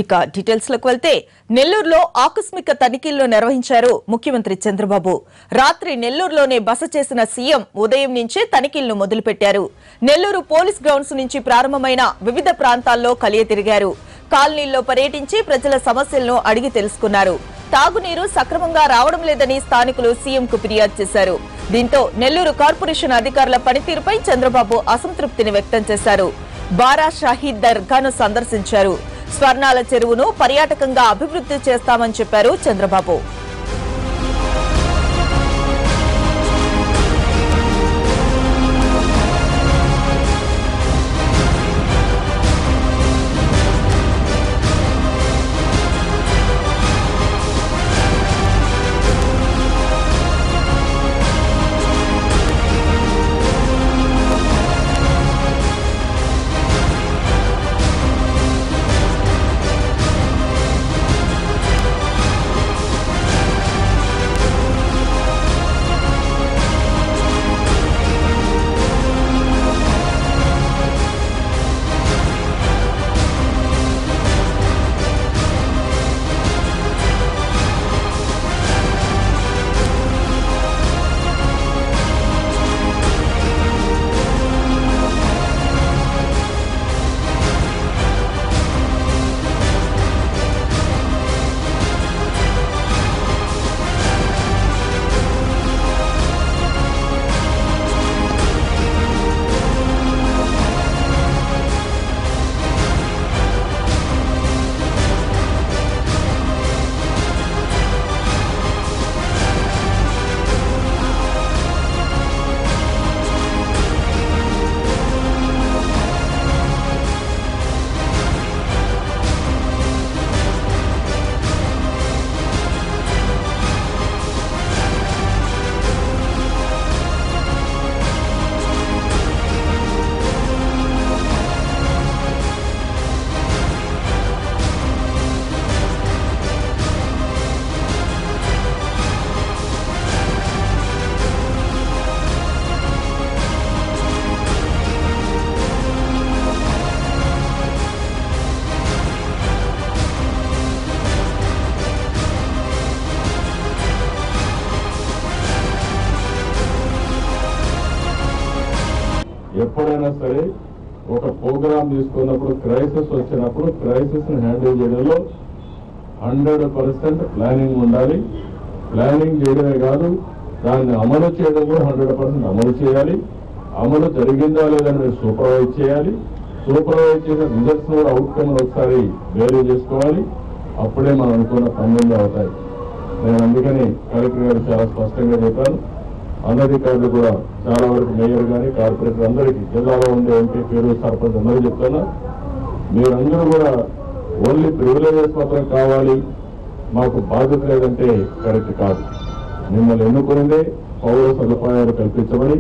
ఇక డీటెయిల్స్ లోకి వెళ్తే నెల్లూరులో ఆకస్మిక తనిఖీలను నిర్వహించారు ముఖ్యమంత్రి చంద్రబాబు. రాత్రి నెల్లూరులోనే బస చేసిన సీఎం ఉదయం నుంచే తనిఖీలను మొదలుపెట్టారు. నెల్లూరు పోలీస్ గ్రౌండ్స్ నుంచి ప్రారంభమైన వివిధ ప్రాంతాల్లో కలియ తిరిగారు. కాలనీల్లో పర్యటించి ప్రజల సమస్యలను అడిగి తెలుసుకున్నారు. తాగునీరు సక్రమంగా రావడం లేదని స్థానికులు సీఎంకు ఫిర్యాదు చేశారు. దీంతో నెల్లూరు కార్పొరేషన్ అధికారుల పనితీరుపై చంద్రబాబు అసంతృప్తిని వ్యక్తం చేశారు. బారా షాహీద్ దర్గాను సందర్శించారు. స్వర్ణాల చెరువును పర్యాటకంగా అభివృద్ధి చేస్తామని చెప్పారు చంద్రబాబు. ఎప్పుడైనా సరే ఒక ప్రోగ్రామ్ తీసుకున్నప్పుడు క్రైసిస్ వచ్చినప్పుడు క్రైసిస్ ని హ్యాండిల్ చేయడంలో 100% ప్లానింగ్ ఉండాలి. ప్లానింగ్ చేయడమే కాదు, దాన్ని అమలు చేయడం కూడా 100% అమలు చేయాలి. అమలు జరిగిందా లేదని మీరు సూపర్వైజ్ చేయాలి. సూపర్వైజ్ చేసిన రిజల్ట్స్ కూడా అవుట్కమ్ ఒకసారి వేరీ చేసుకోవాలి. అప్పుడే మనం అనుకున్న పనులు అవుతాయి. నేను అందుకని కలెక్టర్ గారు చాలా స్పష్టంగా చెప్పాను. అనధికారులు కూడా చాలా వరకు మేయర్ కానీ కార్పొరేటర్ అందరికీ జిల్లాలో ఉండే ఎంపీ పేరు సర్పంచ్ అందరూ చెప్తున్నా, మీరందరూ కూడా ఓన్లీ ప్రివిలేజెస్ మాత్రం కావాలి, మాకు బాధ్యత లేదంటే కరెక్ట్ కాదు. మిమ్మల్ని ఎన్నుకునేదే పౌర సదుపాయాలు కల్పించమని